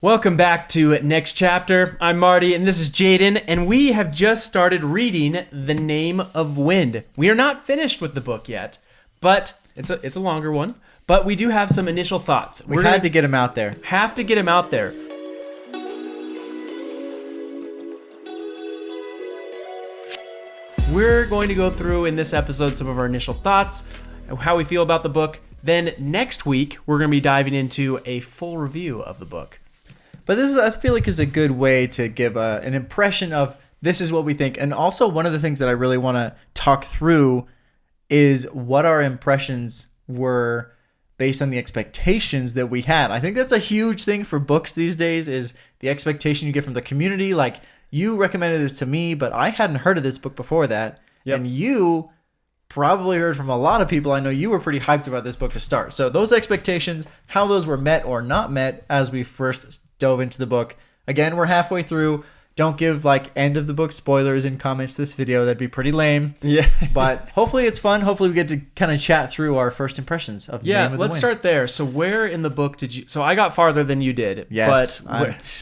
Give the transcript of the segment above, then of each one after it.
Welcome back to Next Chapter. I'm Marty, and this is Jaden, and we have just started reading The Name of Wind. We are not finished with the book yet, but it's a longer one, but we do have some initial thoughts. We had to get him out there. Have to get him out there. We're going to go through in this episode some of our initial thoughts, how we feel about the book. Then next week, we're going to be diving into a full review of the book. But this is, I feel like, is a good way to give an impression of this is what we think. And also one of the things that I really want to talk through is what our impressions were based on the expectations that we had. I think that's a huge thing for books these days is the expectation you get from the community. Like, you recommended this to me, but I hadn't heard of this book before that. Yep. And you probably heard from a lot of people. I know you were pretty hyped about this book to start. So those expectations, how those were met or not met as we first dove into the book. Again, we're halfway through. Don't give end of the book spoilers in comments to this video. That'd be pretty lame. Yeah. But hopefully it's fun. Hopefully we get to kind of chat through our first impressions of the Name of the Wind. Let's start there. So where in the book did you... So I got farther than you did. Yes, but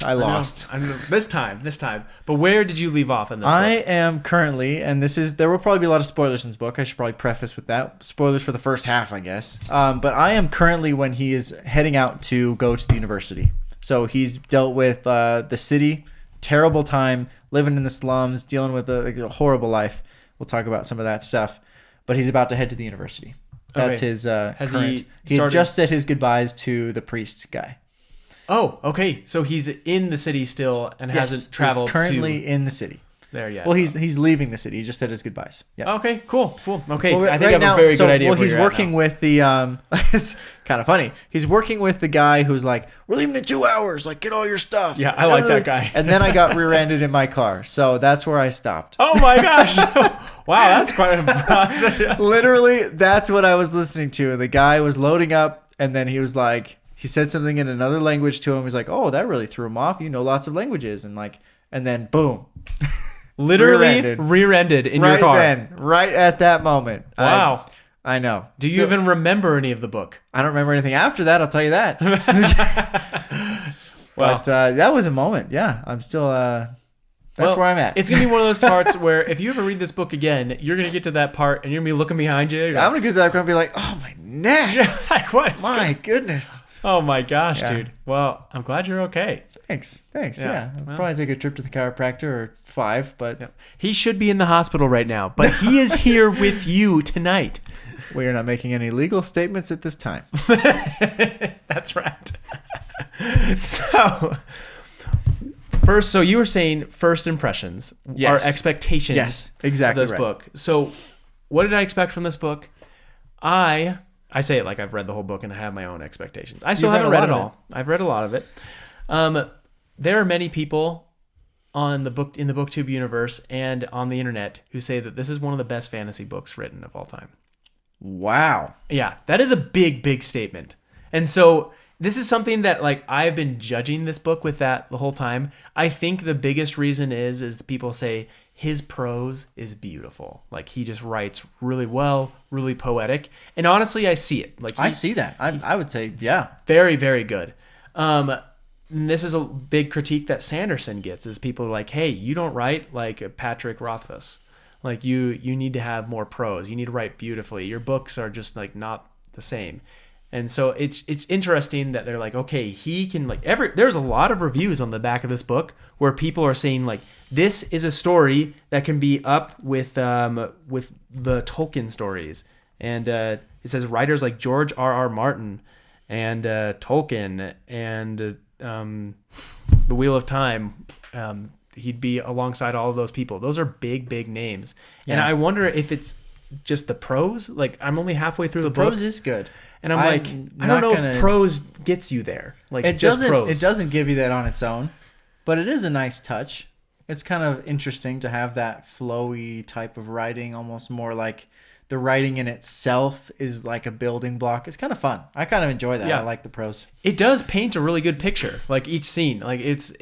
I lost. I know, this time. But where did you leave off in this book? I am currently, and there will probably be a lot of spoilers in this book. I should probably preface with that. Spoilers for the first half, I guess. But I am currently when he is heading out to go to the university. So he's dealt with the city, terrible time, living in the slums, dealing with a horrible life. We'll talk about some of that stuff. But he's about to head to the university. That's his current. He had just said his goodbyes to the priest guy. Oh, okay. So he's in the city still and hasn't traveled. He's currently in the city. There, yeah. Well, he's leaving the city. He just said his goodbyes. Yeah. Okay, cool. Okay, well, I think I have a very good idea. Well, he's working with the it's kind of funny. He's working with the guy who's like, "We're leaving in 2 hours. Like, get all your stuff." Yeah, I like that guy. And then I got rear-ended in my car, so that's where I stopped. Oh my gosh! Wow, that's quite a... Literally, that's what I was listening to. The guy was loading up, and then he was like, he said something in another language to him. He's like, "Oh, that really threw him off. You know lots of languages," and then boom. Literally rear-ended in your car. Right at that moment. Wow. I know. Do you even remember any of the book? I don't remember anything after that, I'll tell you that. But that was a moment. Yeah, I'm still... that's where I'm at. It's going to be one of those parts where if you ever read this book again, you're going to get to that part and you're going to be looking behind you. I'm going to get to that part and be like, oh, my neck. What? My goodness. Oh my gosh, dude. Well, I'm glad you're okay. Thanks. Yeah. I'll probably take a trip to the chiropractor or 5, but... He should be in the hospital right now, but he is here with you tonight. We are not making any legal statements at this time. That's right. So you were saying first impressions, our expectations yes, exactly of this book. So what did I expect from this book? I say it like I've read the whole book and I have my own expectations. I still haven't read it all. I've read a lot of it. There are many people in the BookTube universe and on the internet who say that this is one of the best fantasy books written of all time. Wow. Yeah, that is a big, big statement. And so this is something that I've been judging this book with that the whole time. I think the biggest reason is the people say his prose is beautiful. He just writes really well, really poetic. And honestly, I see it. I see that. I would say, yeah. Very, very good. And this is a big critique that Sanderson gets is people are like, hey, you don't write like Patrick Rothfuss. You need to have more prose. You need to write beautifully. Your books are just not the same. And so it's interesting that they're like, okay, he can there's a lot of reviews on the back of this book where people are saying this is a story that can be up with the Tolkien stories. And it says writers like George R.R. Martin and Tolkien and The Wheel of Time, he'd be alongside all of those people. Those are big, big names. Yeah. And I wonder if it's just the prose. I'm only halfway through the book. Prose is good. And I'm I don't know if prose gets you there. It doesn't give you that on its own, but it is a nice touch. It's kind of interesting to have that flowy type of writing, almost more like the writing in itself is like a building block. It's kind of fun. I kind of enjoy that. Yeah. I like the prose. It does paint a really good picture. Each scene, it's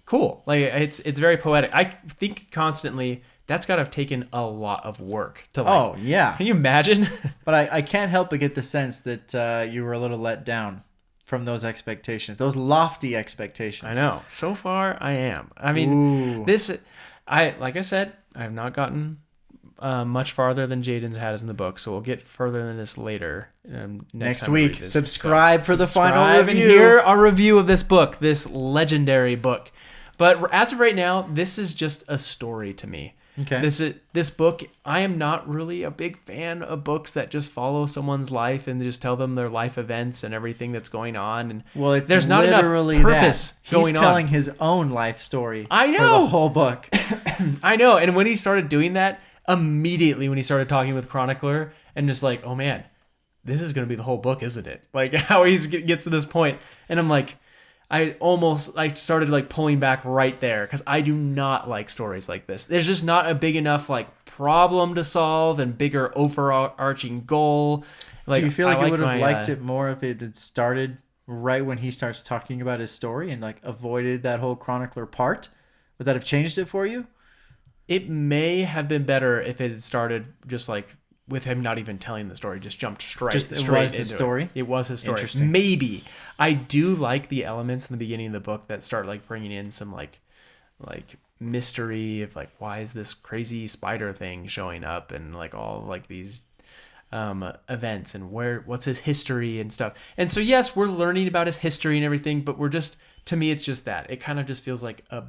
cool. It's very poetic. I think constantly that's got to have taken a lot of work to oh yeah. Can you imagine? But I can't help but get the sense that you were a little let down from those expectations, those lofty expectations. I know. So far, I am. I mean, like I said, I have not gotten much farther than Jaden's has in the book, so we'll get further than this later. Next week. Subscribe for the final review. And hear our review of this book, this legendary book. But as of right now, this is just a story to me. Okay. This book, I am not really a big fan of books that just follow someone's life and just tell them their life events and everything that's going on. And there's not enough purpose going on. He's telling his own life story. I know. For the whole book. I know. And when he started doing that, immediately when he started talking with Chronicler and just like, oh man, this is going to be the whole book, isn't it? Like how he gets to this point. And I'm like, I started like pulling back right there because I do not like stories like this. There's just not a big enough like problem to solve and bigger overarching goal. Like, do you feel like you would have liked it more if it had started right when he starts talking about his story and like avoided that whole chronicler part? Would that have changed it for you? It may have been better if it had started just like with him not even telling the story, just jumped straight into the story. It was his story. Interesting. Maybe. I do like the elements in the beginning of the book that start like bringing in some like mystery of like, why is this crazy spider thing showing up and like all like these events and what's his history and stuff. And so yes, we're learning about his history and everything, but we're just, to me, it's just that it kind of just feels like a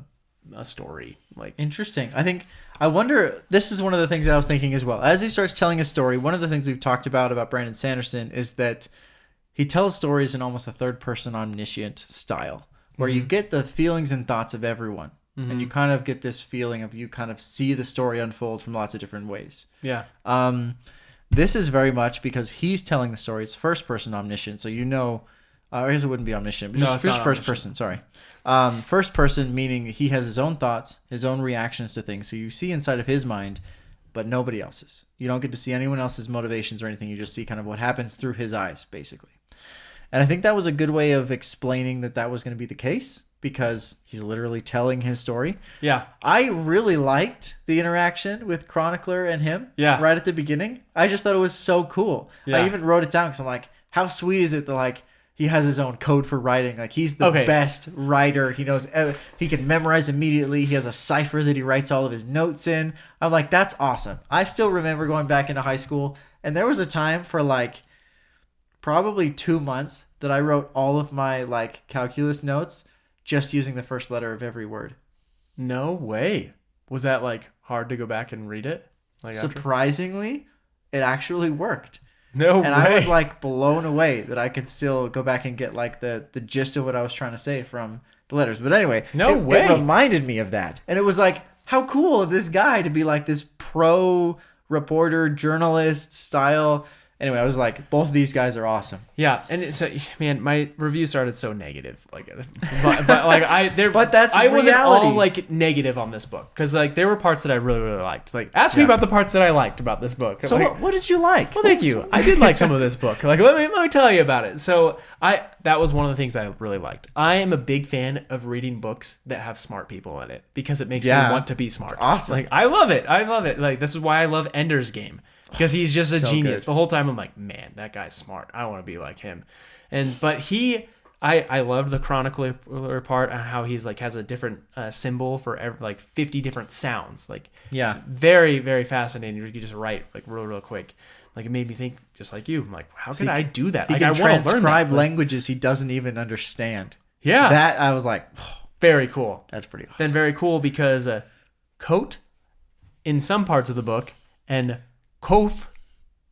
story. Like, interesting. I wonder, this is one of the things that I was thinking as well. As he starts telling a story, one of the things we've talked about Brandon Sanderson is that he tells stories in almost a third person omniscient style, where you get the feelings and thoughts of everyone. And you kind of get this feeling of, you kind of see the story unfold from lots of different ways. Yeah. This is very much because he's telling the story. It's first person omniscient. So, I guess it wouldn't be omniscient, but just first person. Sorry. First person, meaning he has his own thoughts, his own reactions to things. So you see inside of his mind, but nobody else's. You don't get to see anyone else's motivations or anything. You just see kind of what happens through his eyes, basically. And I think that was a good way of explaining that was going to be the case, because he's literally telling his story. Yeah. I really liked the interaction with Chronicler and him. Yeah. Right at the beginning. I just thought it was so cool. Yeah. I even wrote it down because I'm like, how sweet is it that like he has his own code for writing? Like, he's the best writer. He knows, he can memorize immediately. He has a cipher that he writes all of his notes in. I'm like, that's awesome. I still remember going back into high school, and there was a time for like probably 2 months that I wrote all of my like calculus notes just using the first letter of every word. No way. Was that like hard to go back and read it? Like, surprisingly, it actually worked. No way. And I was like blown away that I could still go back and get like the gist of what I was trying to say from the letters. But anyway, it reminded me of that. And it was like, how cool of this guy to be like this pro reporter, journalist style. Anyway, I was like, both of these guys are awesome. Yeah, and so man, my review started so negative, like, but like but that's I reality. Wasn't all like negative on this book, because like there were parts that I really really liked. Like, ask me about the parts that I liked about this book. So like, what did you like? Well, thank you. I did like some of this book. Like, let me tell you about it. So that was one of the things I really liked. I am a big fan of reading books that have smart people in it, because it makes me want to be smart. It's awesome. Like, I love it. Like, this is why I love Ender's Game. Because he's just a genius. Good. The whole time I'm like, man, that guy's smart. I want to be like him. But I loved the chronicler part and how he's like has a different symbol for like 50 different sounds. Like, it's very, very fascinating. You just write like real quick. Like, it made me think just like you. I'm like, how can I do that? He like, can I want to learn transcribe languages he doesn't even understand. Yeah. That I was like, very cool. That's pretty awesome. Then very cool because Kvothe in some parts of the book and Kvothe,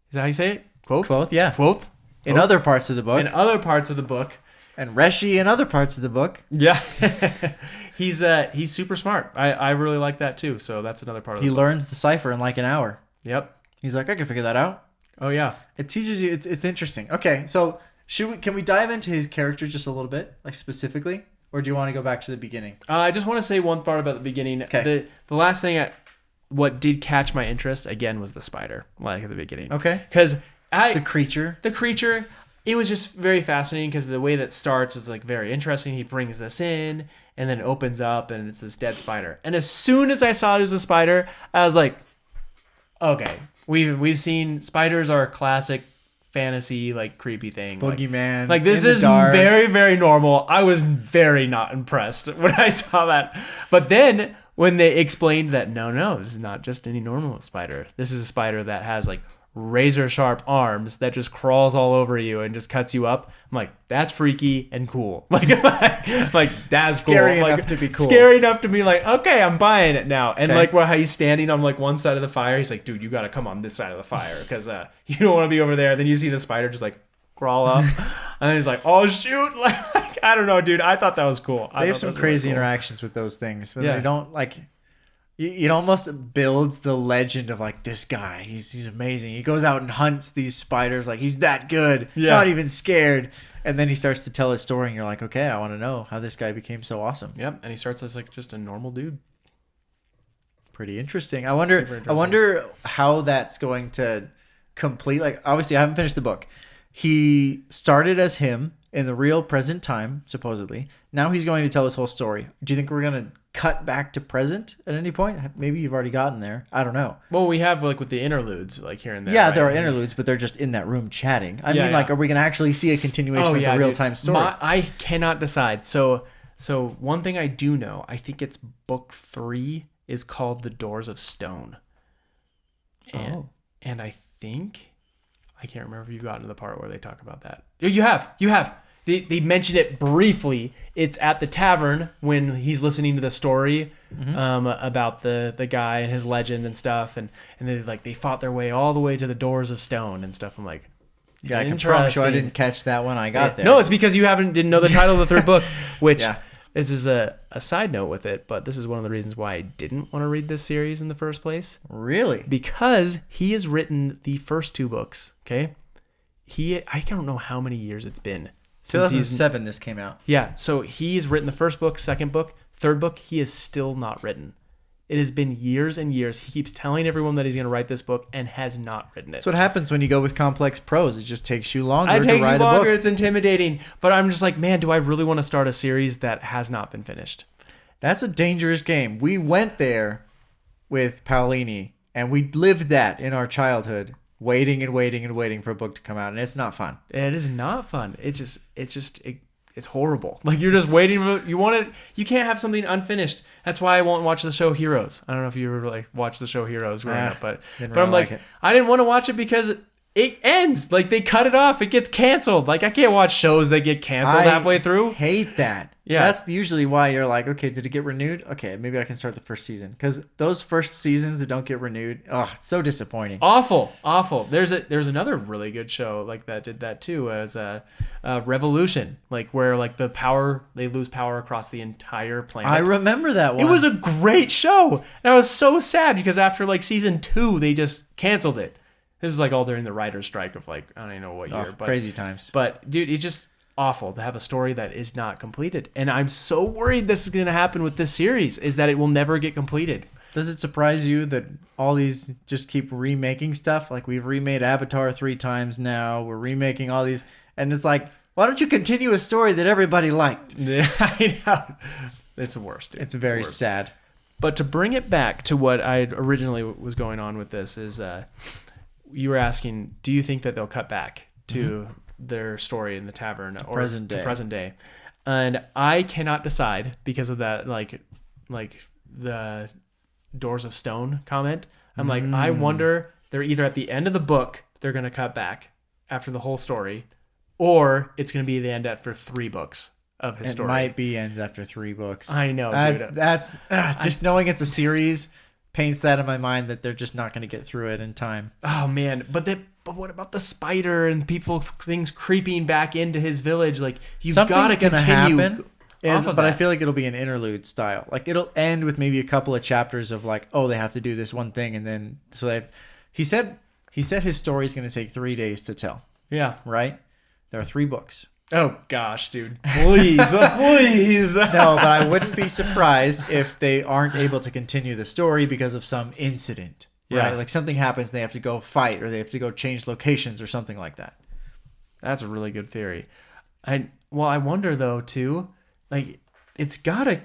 is that how you say it? Kvothe, yeah. Kvothe. In other parts of the book. In other parts of the book. And Reshi in other parts of the book. Yeah. He's super smart. I really like that too. So that's another part of the book. He learns the cipher in like an hour. Yep. He's like, I can figure that out. Oh yeah. It teaches you. It's interesting. Okay, so can we dive into his character just a little bit, like specifically, or do you want to go back to the beginning? I just want to say one part about the beginning. Okay. The last thing what did catch my interest again was the spider, like at the beginning. Okay. Because the creature, it was just very fascinating because the way that starts is like very interesting. He brings this in and then it opens up and it's this dead spider. And as soon as I saw it was a spider, I was like, okay, we've seen spiders are a classic fantasy, like creepy thing. Boogeyman. Like this in the is dark. very, very normal. I was very not impressed when I saw that. But then when they explained that, no, this is not just any normal spider. This is a spider that has like razor sharp arms that just crawls all over you and just cuts you up. I'm like, that's freaky and cool. Like that's scary cool. enough to be cool. Scary enough to be like, okay, I'm buying it now. And Okay. like how he's standing on like one side of the fire, he's like, dude, you got to come on this side of the fire because you don't want to be over there. Then you see the spider just like crawl up, and then he's like, oh shoot, like I don't know, dude. I thought that was cool. They have some crazy interactions with those things, but they don't like. It almost builds the legend of like this guy. He's amazing. He goes out and hunts these spiders. Like he's that good. Yeah. Not even scared. And then he starts to tell his story, and you're like, okay, I want to know how this guy became so awesome. Yep, and he starts as like just a normal dude. Pretty interesting. I wonder how that's going to complete. Like obviously, I haven't finished the book. He started as him in the real present time, supposedly. Now he's going to tell his whole story. Do you think we're going to cut back to present at any point? Maybe you've already gotten there. I don't know. Well, we have like with the interludes, like here and there. Yeah, right? there are interludes, but they're just in that room chatting. I mean, Yeah. like, are we going to actually see a continuation of the real-time dude. story? I cannot decide. So one thing I do know, I think it's book 3 is called The Doors of Stone. And I think, I can't remember if you got into the part where they talk about that. You have. They mention it briefly. It's at the tavern when he's listening to the story about the guy and his legend and stuff, and they fought their way all the way to the Doors of Stone and stuff. I'm like, Yeah, I can promise you I didn't catch that when I got there. No, it's because you didn't know the title of the third book, which Yeah. this is a side note with it, but this is one of the reasons why I didn't want to read this series in the first place. Really? Because he has written the first 2 books, okay? I don't know how many years it's been. Since 2007 this came out. Yeah, so he's written the first book, second book, third book, he is still not written. It has been years and years. He keeps telling everyone that he's going to write this book and has not written it. That's what happens when you go with complex prose. It just takes you longer It to takes write you a longer. book. It's intimidating. But I'm just like, man, do I really want to start a series that has not been finished? That's a dangerous game. We went there with Paolini, and we lived that in our childhood, waiting and waiting and waiting for a book to come out, and it's not fun. It is not fun. It's horrible. Like you're just waiting for you can't have something unfinished. That's why I won't watch the show Heroes. I don't know if you ever like watched the show Heroes growing up, but I'm like I didn't want to watch it because it ends. Like they cut it off. It gets canceled. Like I can't watch shows that get canceled halfway through. Hate that. Yeah. That's usually why you're like, okay, did it get renewed? Okay, maybe I can start the first season. Because those first seasons that don't get renewed, it's so disappointing. Awful. There's another really good show like that did that too, as Revolution, like where like they lose power across the entire planet. I remember that one. It was a great show, and I was so sad because after like season 2, they just canceled it. This was like all during the writer's strike of like I don't even know what year, but crazy times. But dude, it's just awful to have a story that is not completed, and I'm so worried this is going to happen with this series. Is that it will never get completed. Does it surprise you that all these just keep remaking stuff? Like we've remade Avatar 3 times now. We're remaking all these, and it's like, why don't you continue a story that everybody liked? Yeah, I know. It's the worst, dude. It's very sad. But to bring it back to what I originally was going on with this is, you were asking, do you think that they'll cut back to their story in the tavern or present day? And I cannot decide because of that, like the Doors of Stone comment. I'm like, I wonder, they're either at the end of the book, they're going to cut back after the whole story, or it's going to be the end after 3 books of his story. It might be ends after 3 books. I know, That's just knowing it's a series paints that in my mind that they're just not going to get through it in time. Oh man, but what about the spider and things creeping back into his village? Like you've got to continue. Happen, but I feel like it'll be an interlude style. Like it'll end with maybe a couple of chapters of like, oh, they have to do this one thing, and then he said his story is going to take 3 days to tell. Yeah, right. There are 3 books. Oh gosh, dude, please, please. No, but I wouldn't be surprised if they aren't able to continue the story because of some incident. Yeah. Right? Like something happens, they have to go fight, or they have to go change locations, or something like that. That's a really good theory. I wonder though too, like it's gotta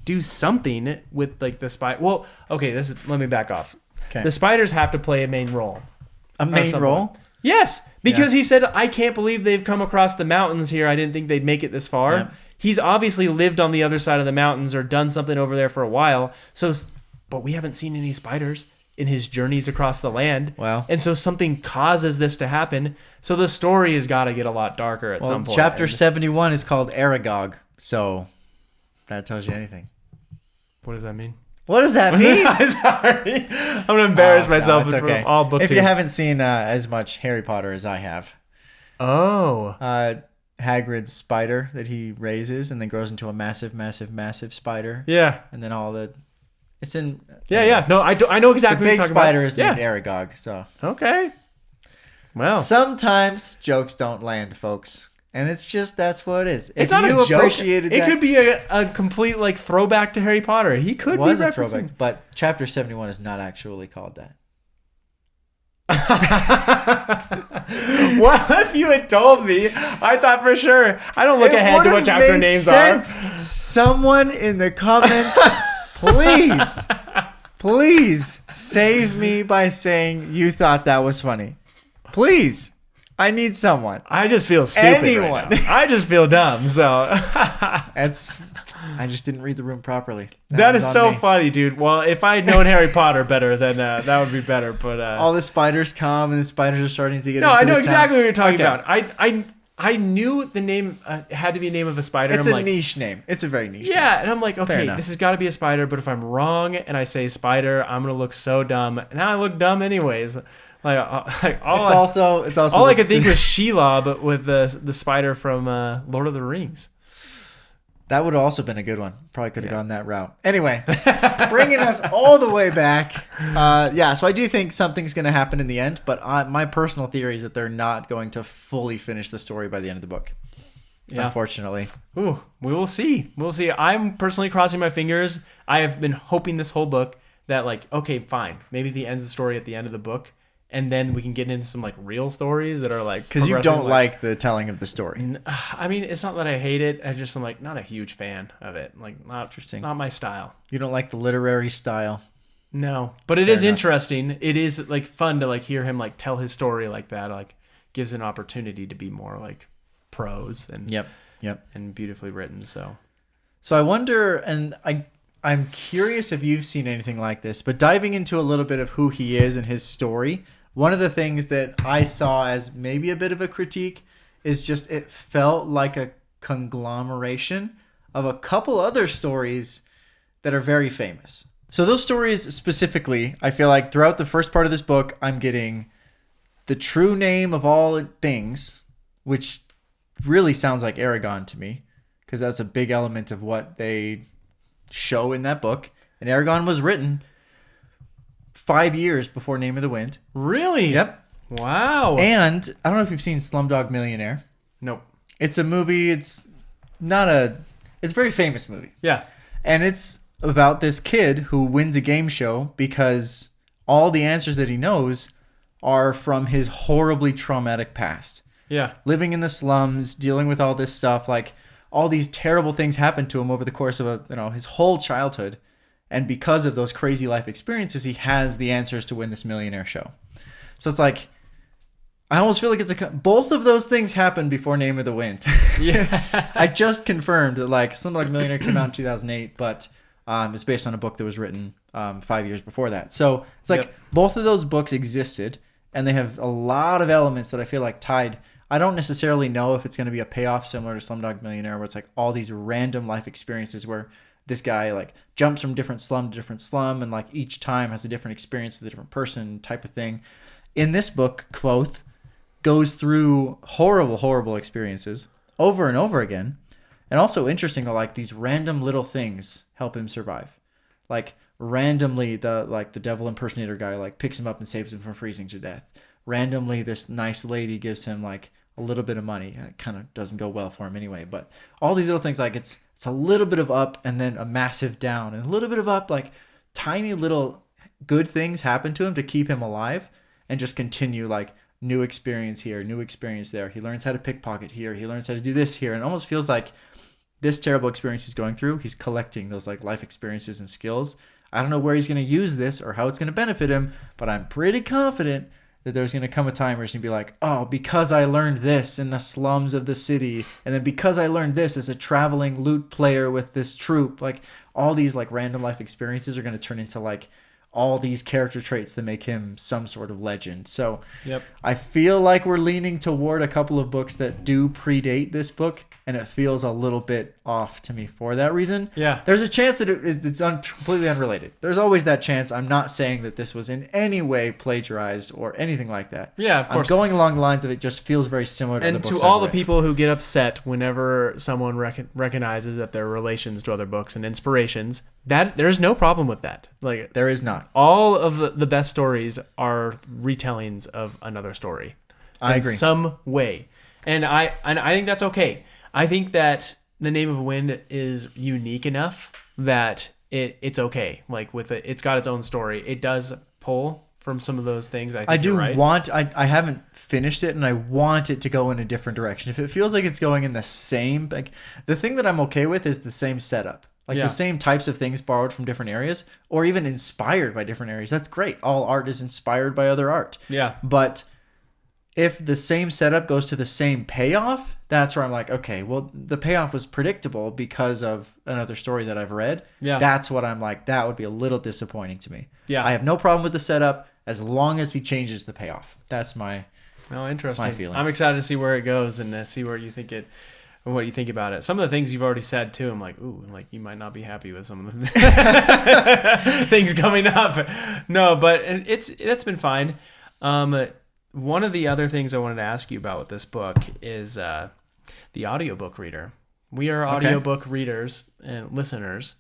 do something with like the spider. Well, okay, let me back off. Okay. The spiders have to play a main role. A main role? Yes, because he said, I can't believe they've come across the mountains here. I didn't think they'd make it this far. Yeah. He's obviously lived on the other side of the mountains or done something over there for a while. But we haven't seen any spiders in his journeys across the land. Wow. And so something causes this to happen. So the story has got to get a lot darker at some point. Chapter 71 is called Aragog. So that tells you anything. What does that mean? What does that mean? I'm sorry. I'm going to embarrass myself in front of all book If two. you haven't seen as much Harry Potter as I have. Oh. Hagrid's spider that he raises and then grows into a massive, massive, massive spider. Yeah. And then all the... It's in... Yeah. No, I know exactly the what you're big talking spider about. is named Aragog, so... Okay. Well. Sometimes jokes don't land, folks. And it's just, that's what it is. It's if not you a joke. appreciated It that, could be a complete like throwback to Harry Potter. He could be was a referencing. throwback, but chapter 71 is not actually called that. Well, if you had told me, I thought for sure. I don't look ahead to what chapter names are. Someone in the comments, please save me by saying you thought that was funny. Please. I need someone. I just feel stupid. Anyone. Right now. I just feel dumb. So I just didn't read the room properly. That is so funny, dude. Well, if I had known Harry Potter better, then that would be better. But all the spiders come, and the spiders are starting to get. No, into I know the exactly town. what you're talking about. I knew the name had to be a name of a spider. It's I'm a like, niche name. It's a very niche. Yeah, name. and I'm like, okay, this has got to be a spider. But if I'm wrong and I say spider, I'm gonna look so dumb. And now I look dumb anyways. All I could think was Sheila, but with the spider from Lord of the Rings. That would have also been a good one. Probably could have gone that route. Anyway, bringing us all the way back. So I do think something's going to happen in the end, but my personal theory is that they're not going to fully finish the story by the end of the book. Yeah. Unfortunately. Ooh, we will see. We'll see. I'm personally crossing my fingers. I have been hoping this whole book that okay, fine. Maybe the ends the story at the end of the book. And then we can get into some real stories that are because you don't like the telling of the story. I mean, it's not that I hate it. I just am not a huge fan of it. Not interesting. Not my style. You don't like the literary style. No, but it is interesting. It is fun to hear him tell his story like that. Gives an opportunity to be more prose and yep, and beautifully written. So I wonder, and I'm curious if you've seen anything like this, but diving into a little bit of who he is and his story. One of the things that I saw as maybe a bit of a critique is just it felt like a conglomeration of a couple other stories that are very famous. So those stories specifically, I feel like throughout the first part of this book, I'm getting the true name of all things, which really sounds like Aragon to me, because that's a big element of what they show in that book. And Aragon was written 5 years before Name of the Wind. Really? Yep. Wow. And I don't know if you've seen Slumdog Millionaire. Nope. It's a movie. It's a very famous movie. Yeah. And it's about this kid who wins a game show because all the answers that he knows are from his horribly traumatic past. Yeah. Living in the slums, dealing with all this stuff, all these terrible things happened to him over the course of his whole childhood. And because of those crazy life experiences, he has the answers to win this millionaire show. So it's I almost feel like both of those things happened before Name of the Wind. Yeah. I just confirmed that Slumdog Millionaire came out in 2008, but it's based on a book that was written 5 years before that. So it's both of those books existed, and they have a lot of elements that I feel tied. I don't necessarily know if it's going to be a payoff similar to Slumdog Millionaire, where it's all these random life experiences where this guy jumps from different slum to different slum, and each time has a different experience with a different person type of thing. In this book, Kvothe goes through horrible, horrible experiences over and over again. And also interesting that these random little things help him survive. Randomly the devil impersonator guy picks him up and saves him from freezing to death. Randomly this nice lady gives him a little bit of money. It kind of doesn't go well for him anyway, but all these little things it's a little bit of up and then a massive down and a little bit of up, tiny little good things happen to him to keep him alive and just continue new experience here, new experience there. He learns how to pickpocket here. He learns how to do this here. And it almost feels like this terrible experience he's going through, he's collecting those life experiences and skills. I don't know where he's going to use this or how it's going to benefit him, but I'm pretty confident that there's going to come a time where it's going to be like, oh, because I learned this in the slums of the city, and then because I learned this as a traveling lute player with this troupe, like all these like random life experiences are going to turn into like all these character traits that make him some sort of legend. So Yep. I feel like we're leaning toward a couple of books that do predate this book, and it feels a little bit off to me for that reason. Yeah. There's a chance that it's completely unrelated. There's always that chance. I'm not saying that this was in any way plagiarized or anything like that. Yeah, of course. I'm going along the lines of it just feels very similar to And the books to all I've the read. people who get upset whenever someone recognizes that there are relations to other books and inspirations, that there's no problem with that. Like, There is not. all of the best stories are retellings of another story. I in agree. some way. And I think that's okay. I think that The Name of a Wind is unique enough that it's okay. Like with it, it's got its own story. It does pull from some of those things. I think I do you're right. want. I haven't finished it, and I want it to go in a different direction. If it feels like it's going in the same, like the thing that I'm okay with is the same setup, like Yeah. the same types of things borrowed from different areas, or even inspired by different areas. That's great. All art is inspired by other art. Yeah. But if the same setup goes to the same payoff, that's where I'm like, okay, well, the payoff was predictable because of another story that I've read. Yeah. That's what I'm like, that would be a little disappointing to me. Yeah. I have no problem with the setup as long as he changes the payoff. That's my... Oh, interesting. my feeling. I'm excited to see where it goes and see where you think it, what you think about it. Some of the things you've already said too, I'm like, ooh, like you might not be happy with some of the things coming up. No, but it's been fine. One of the other things I wanted to ask you about with this book is the audiobook reader. We are audiobook readers and listeners.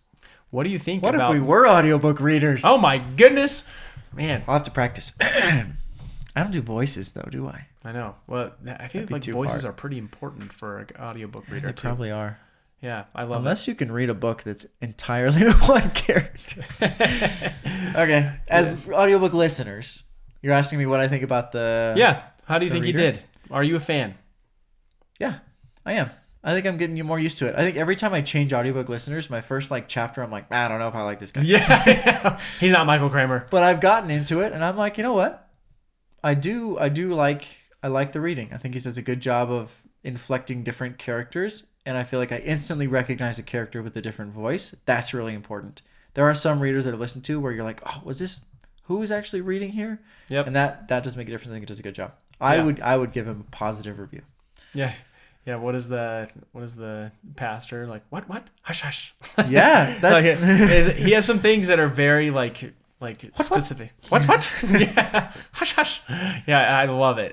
What do you think What about... if we were audiobook readers? Oh my goodness. Man, I'll have to practice. I don't do voices, though, do I? I know. Well, I feel That'd be like too voices hard. are pretty important for an audiobook reader They too. probably are. Yeah, I love Unless you can read a book that's entirely one character. Okay. As audiobook listeners, you're asking me what I think about the... it. Yeah. How do you the think you reader? did? Are you a fan? Yeah, I am. I think I'm getting more used to it. I think every time I change audiobook listeners, my first like chapter, I'm like, I don't know if I like this guy. Yeah. He's not Michael Kramer. But I've gotten into it, and I'm like, you know what? I like the reading. I think he does a good job of inflecting different characters, and I feel like I instantly recognize a character with a different voice. That's really important. There are some readers that I listen to where you're like, oh, was this who is actually reading here? Yep. And that does make a difference. I think it does a good job. Yeah. I would give him a positive review. Yeah. Yeah. What is the pastor like? What? Hush, hush. Yeah, that's He has some things that are very like specific. What? Yeah. Hush, hush. Yeah, I love it.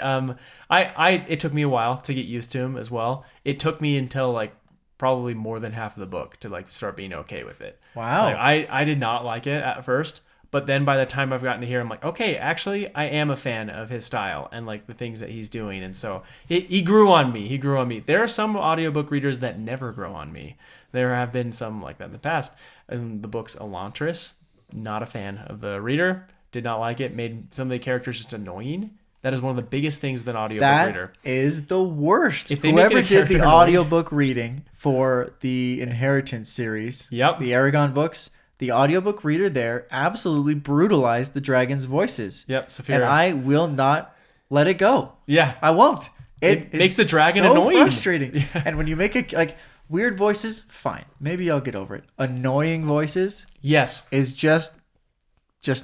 It took me a while to get used to him as well. It took me until like probably more than half of the book to like start being okay with it. Wow. Like, I did not like it at first, but then by the time I've gotten to here, I'm like, okay, actually, I am a fan of his style and like the things that he's doing. And so he grew on me. There are some audiobook readers that never grow on me. There have been some like that in the past. And the book's Elantris, not a fan of the reader, did not like it, made some of the characters just annoying. That is one of the biggest things with an audiobook reader. That is the worst. If they make Whoever it a did the character audiobook reading for the Inheritance series, Yep. the Aragon books, the audiobook reader there absolutely brutalized the dragon's voices. Yep, Saphira. And I will not let it go. Yeah. I won't. It makes the is dragon so annoying. frustrating. Yeah. And when you make it like weird voices, fine. Maybe I'll get over it. Annoying voices Yes. is just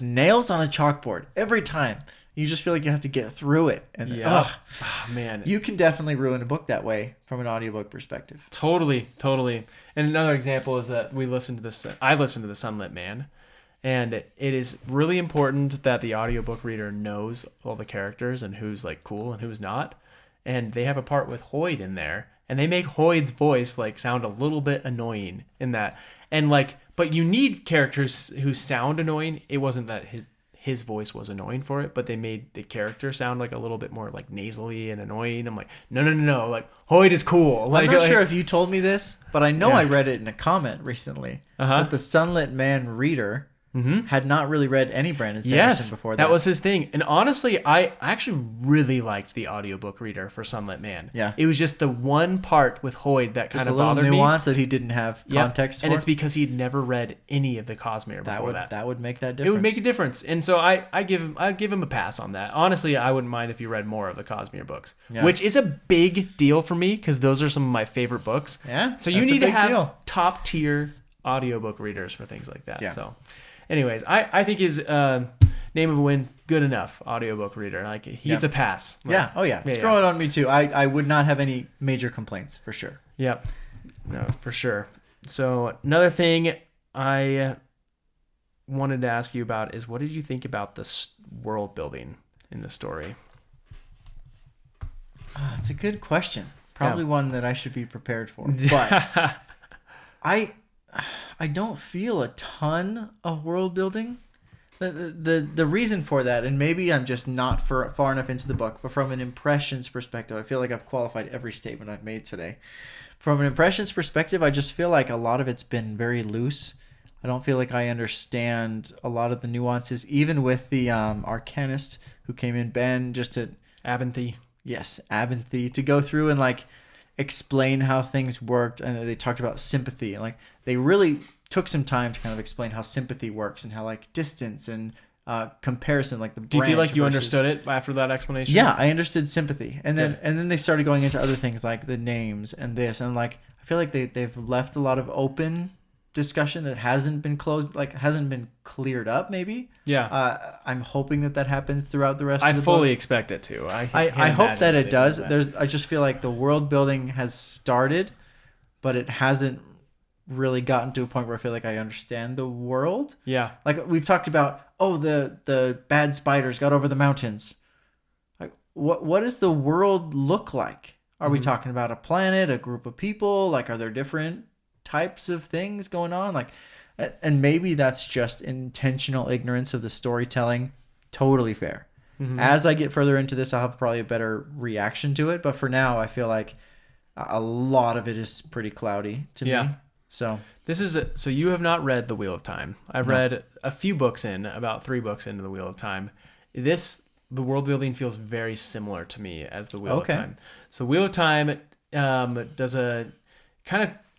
nails on a chalkboard every time. You just feel like you have to get through it. And Yeah. Oh, man. you can definitely ruin a book that way from an audiobook perspective. Totally. And another example is that I listened to The Sunlit Man, and it is really important that the audiobook reader knows all the characters and who's like cool and who's not. And they have a part with Hoyd in there, and they make Hoyd's voice like sound a little bit annoying in that. And like, but you need characters who sound annoying. It wasn't that his voice was annoying for it, but they made the character sound like a little bit more like nasally and annoying. I'm like, no, like Hoyd is cool. Like, I'm not sure if you told me this, but I know Yeah. I read it in a comment recently. Uh-huh. That the Sunlit Man reader had not really read any Brandon Sanderson before that. That was his thing. And honestly, I actually really liked the audiobook reader for Sunlit Man. Yeah. It was just the one part with Hoyd that kind of bothered me. A little nuance that he didn't have context for. And it's because he'd never read any of the Cosmere before that. That would make that difference. It would make a difference. And so I'd give him a pass on that. Honestly, I wouldn't mind if you read more of the Cosmere books, which is a big deal for me because those are some of my favorite books. Yeah. So you need to have top tier audiobook readers for things like that. Yeah. So anyways, I think his Name of Wind, good enough audiobook reader. Like he gets a pass. Like, It's growing on me too. I would not have any major complaints for sure. Yep. No, for sure. So another thing I wanted to ask you about is what did you think about the world building in the story? It's a good question. Probably one that I should be prepared for. But I don't feel a ton of world building. The reason for that, and maybe I'm just not far enough into the book, but from an impressions perspective, I feel like I've qualified every statement I've made today. From an impressions perspective, I just feel like a lot of it's been very loose. I don't feel like I understand a lot of the nuances, even with the arcanist who came in, Ben, just to... Abinthy. Yes, Abinthy, to go through and like explain how things worked. And they talked about sympathy, and like they really took some time to kind of explain how sympathy works and how like distance and comparison, like the branch. Do you feel like you understood it after that explanation? Yeah, I understood sympathy, and then they started going into other things like the names and this, and like I feel like they've left a lot of open discussion that hasn't been closed, like hasn't been cleared up. Maybe. Yeah. I'm hoping that happens throughout the rest of the book. I fully expect it to. I hope that it does. I just feel like the world building has started, but it hasn't really gotten to a point where I feel like I understand the world. Yeah. Like we've talked about, the bad spiders got over the mountains. Like what does the world look like? Are we talking about a planet, a group of people? Like, are there different types of things going on? Like, and maybe that's just intentional ignorance of the storytelling. Totally fair. Mm-hmm. As I get further into this, I'll have probably a better reaction to it. But for now, I feel like a lot of it is pretty cloudy to me. So so you have not read The Wheel of Time. I've read a few books about 3 books into The Wheel of Time. The world building feels very similar to me as The Wheel of Time. So Wheel of Time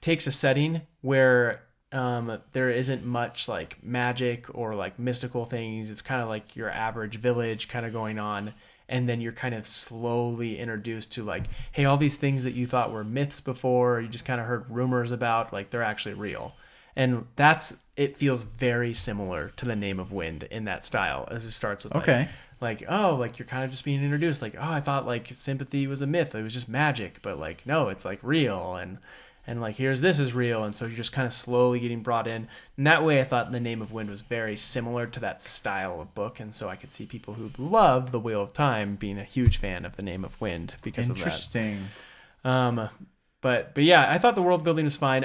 takes a setting where there isn't much like magic or like mystical things. It's kind of like your average village kind of going on. And then you're kind of slowly introduced to like, hey, all these things that you thought were myths before, you just kind of heard rumors about, like they're actually real. And it feels very similar to The Name of Wind in that style, as it starts with like you're kind of just being introduced, like, I thought like sympathy was a myth, it was just magic, but like no, it's like real, and like this is real, and so you're just kind of slowly getting brought in. And that way I thought The Name of Wind was very similar to that style of book, and so I could see people who love The Wheel of Time being a huge fan of The Name of Wind because of that. Interesting. But yeah, I thought the world building was fine.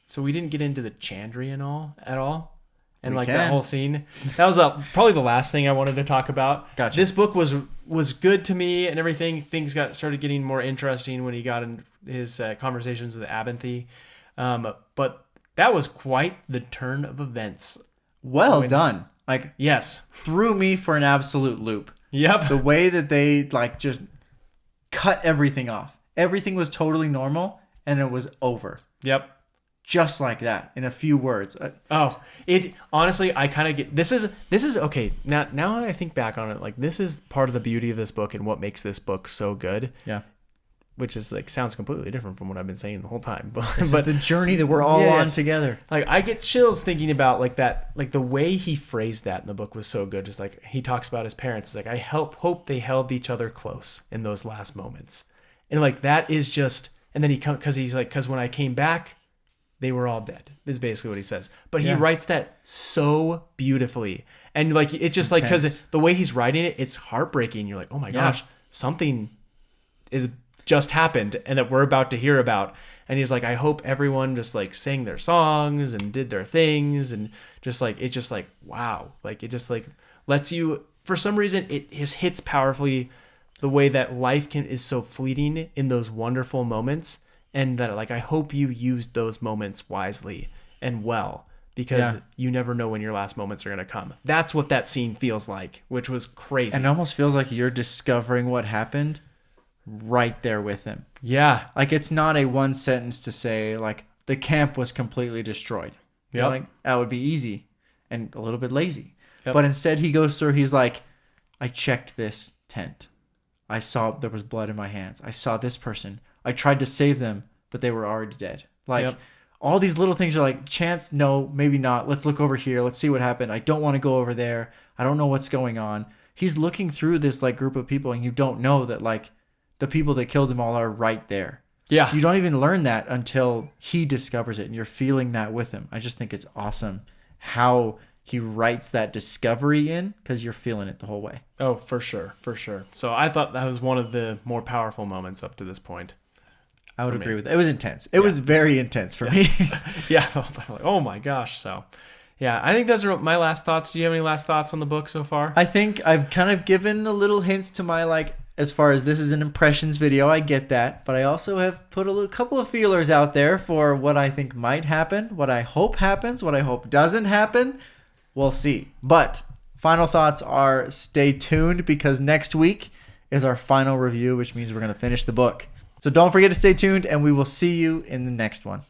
So we didn't get into the Chandrian at all. And that whole scene. That was probably the last thing I wanted to talk about. Gotcha. This book was good to me and everything. Things started getting more interesting when he got in his conversations with Abinthy. But that was quite the turn of events. Well done. Like, yes. Threw me for an absolute loop. Yep. The way that they like just cut everything off. Everything was totally normal and it was over. Yep. Just like that, in a few words. It honestly, I kind of get this is okay. Now I think back on it, like this is part of the beauty of this book and what makes this book so good. Yeah, which is like sounds completely different from what I've been saying the whole time. But the journey that we're all on together. Like I get chills thinking about like that, like the way he phrased that in the book was so good. Just like he talks about his parents, it's like I hope they held each other close in those last moments, and like that is just. And then because when I came back, they were all dead, is basically what he says. But he writes that so beautifully. And like it's just like, because the way he's writing it, it's heartbreaking. You're like, oh my gosh, something is just happened and that we're about to hear about. And he's like, I hope everyone just like sang their songs and did their things. And just like, it's just like, wow. Like it just like lets you, for some reason, it just hits powerfully the way that life is so fleeting in those wonderful moments. And that, like, I hope you used those moments wisely and well, because Yeah. you never know when your last moments are going to come. That's what that scene feels like, which was crazy. And it almost feels like you're discovering what happened right there with him. Yeah. Like, it's not a one sentence to say, like, the camp was completely destroyed. You're Yep. like, that would be easy and a little bit lazy. Yep. But instead he goes through, he's like, I checked this tent. I saw there was blood in my hands. I saw this person. I tried to save them, but they were already dead. Like, Yep. all these little things are like, chance, no, maybe not. Let's look over here. Let's see what happened. I don't want to go over there. I don't know what's going on. He's looking through this like group of people, and you don't know that like the people that killed him all are right there. Yeah. You don't even learn that until he discovers it, and you're feeling that with him. I just think it's awesome how he writes that discovery in, because you're feeling it the whole way. Oh, for sure. For sure. So I thought that was one of the more powerful moments up to this point. I would For me. agree with that. It was intense. It was very intense for me. Yeah. I'm like, oh my gosh. So yeah, I think those are my last thoughts. Do you have any last thoughts on the book so far? I think I've kind of given a little hints to my, like, as far as this is an impressions video, I get that. But I also have put a couple of feelers out there for what I think might happen, what I hope happens, what I hope doesn't happen. We'll see. But final thoughts are stay tuned, because next week is our final review, which means we're going to finish the book. So don't forget to stay tuned, and we will see you in the next one.